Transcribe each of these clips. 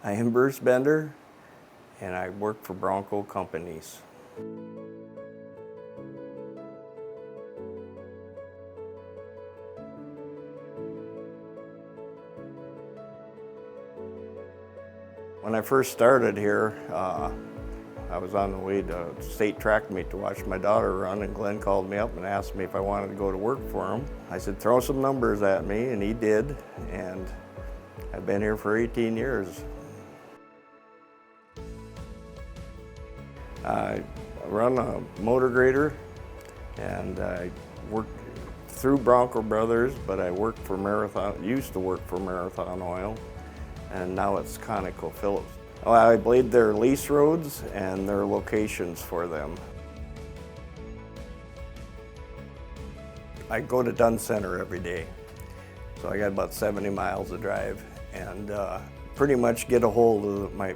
I am Bruce Bender, and I work for Baranko Companies. When I first started here, I was on the way to state track meet to watch my daughter run, and Glenn called me up and asked me if I wanted to go to work for him. I said, throw some numbers at me, and he did, and I've been here for 18 years. I run a motor grader, and I work through Baranko Brothers, but I work for used to work for Marathon Oil, and now it's ConocoPhillips. Well, I blade their lease roads and their locations for them. I go to Dunn Center every day, so I got about 70 miles to drive, and pretty much get a hold of my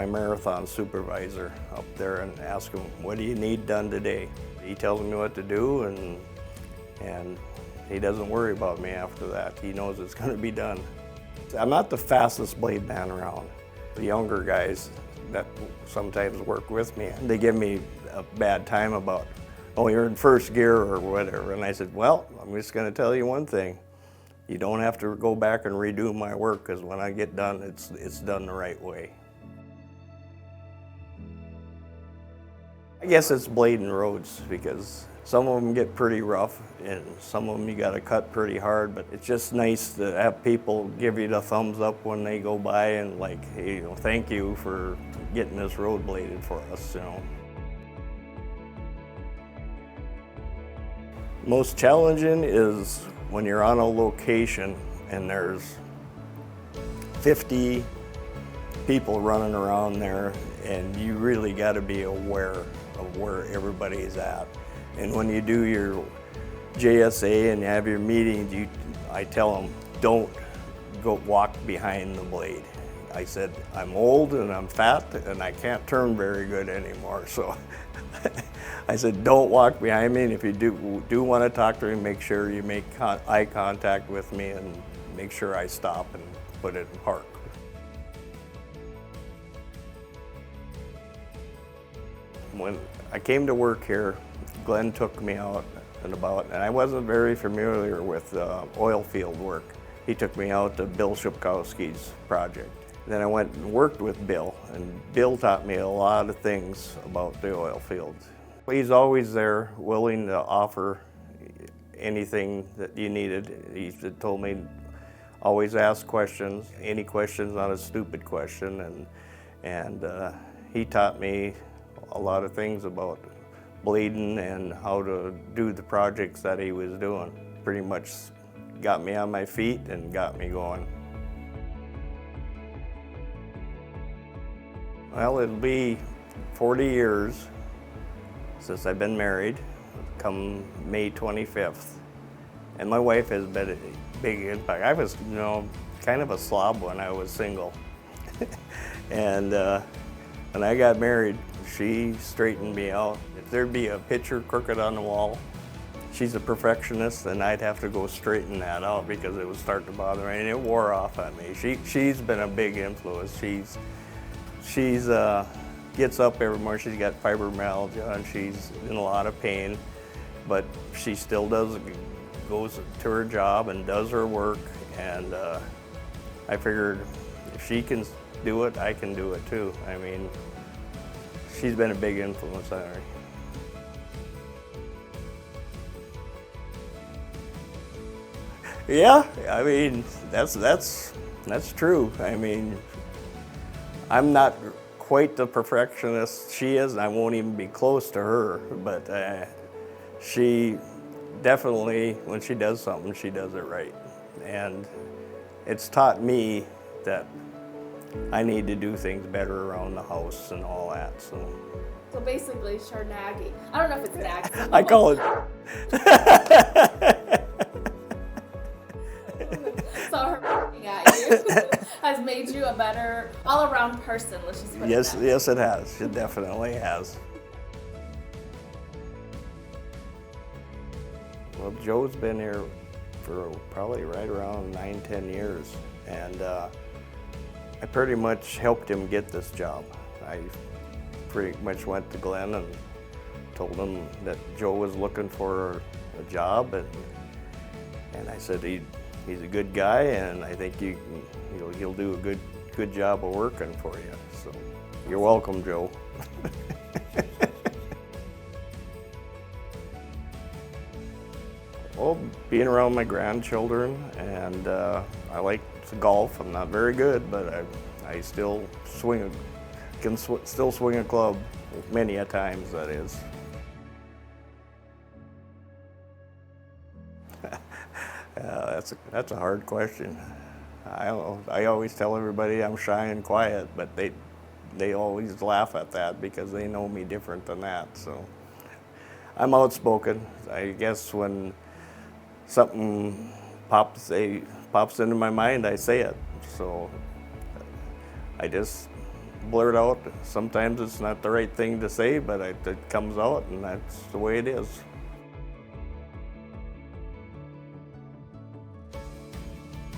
marathon supervisor up there and ask him, what do you need done today? He tells me what to do, and he doesn't worry about me after that. He knows it's going to be done. I'm not the fastest blade man around. The younger guys that sometimes work with me, they give me a bad time about, oh, you're in first gear or whatever. And I said, well, I'm just going to tell you one thing. You don't have to go back and redo my work, because when I get done, it's done the right way. I guess it's blading roads, because some of them get pretty rough and some of them you got to cut pretty hard, but it's just nice to have people give you the thumbs up when they go by and like, hey, thank you for getting this road bladed for us, Most challenging is when you're on a location and there's 50 people running around there, and you really got to be aware of where everybody's at. And when you do your JSA and you have your meetings, I tell them, don't go walk behind the blade. I said, I'm old and I'm fat and I can't turn very good anymore. So I said, don't walk behind me. And if you do want to talk to me, make sure you make eye contact with me and make sure I stop and put it in park. When I came to work here, Glenn took me out and about, and I wasn't very familiar with oil field work. He took me out to Bill Shipkowski's project. Then I went and worked with Bill, and Bill taught me a lot of things about the oil fields. He's always there, willing to offer anything that you needed. He told me, always ask questions. Any question's not a stupid question, and he taught me a lot of things about blading and how to do the projects that he was doing. Pretty much got me on my feet and got me going. Well, it'll be 40 years since I've been married, come May 25th. And my wife has been a big impact. I was, kind of a slob when I was single. And when I got married, she straightened me out. If there'd be a picture crooked on the wall, she's a perfectionist, and I'd have to go straighten that out because it would start to bother me, and it wore off on me. She's been a big influence. She's gets up every morning. She's got fibromyalgia, and she's in a lot of pain, but she still goes to her job and does her work, and I figured if she can do it, I can do it too. I mean, she's been a big influence on her. Yeah, I mean, that's true. I mean, I'm not quite the perfectionist she is, and I won't even be close to her, but she definitely, when she does something, she does it right. And it's taught me that I need to do things better around the house and all that. So basically, she's nagging. I don't know if it's nagging. I call it. So her nagging at you has made you a better all-around person. Let's just put it that way. Yes, it has. It definitely has. Well, Joe's been here for probably right around 9-10 years, and I pretty much helped him get this job. I pretty much went to Glenn and told him that Joe was looking for a job, and I said he's a good guy, and I think he'll do a good job of working for you. So you're welcome, Joe. Well, being around my grandchildren, and I like to golf. I'm not very good, but I still still swing a club many a times, that is. That's a hard question. I don't know. I always tell everybody I'm shy and quiet, but they always laugh at that because they know me different than that. So I'm outspoken. I guess when something pops into my mind, I say it. So I just blurt out. Sometimes it's not the right thing to say, but it comes out, and that's the way it is.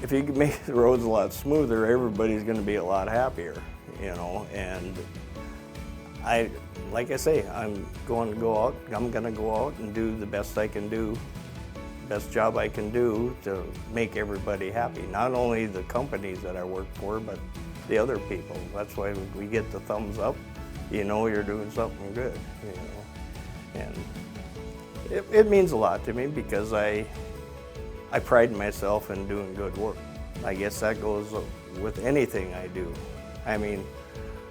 If you can make the roads a lot smoother, everybody's going to be a lot happier, you know. And like I say, I'm going to go out and do the best I can do, best job I can do to make everybody happy. Not only the companies that I work for, but the other people. That's why we get the thumbs up. You know you're doing something good, you know. And it means a lot to me because I pride myself in doing good work. I guess that goes with anything I do. I mean,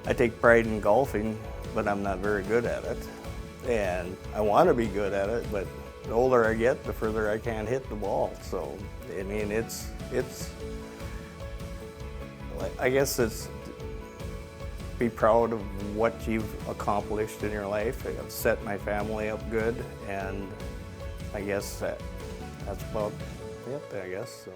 I take pride in golfing, but I'm not very good at it. And I want to be good at it, but the older I get, the further I can't hit the ball. So, I mean, I guess it's be proud of what you've accomplished in your life. I've set my family up good, and I guess that's about it, I guess. So.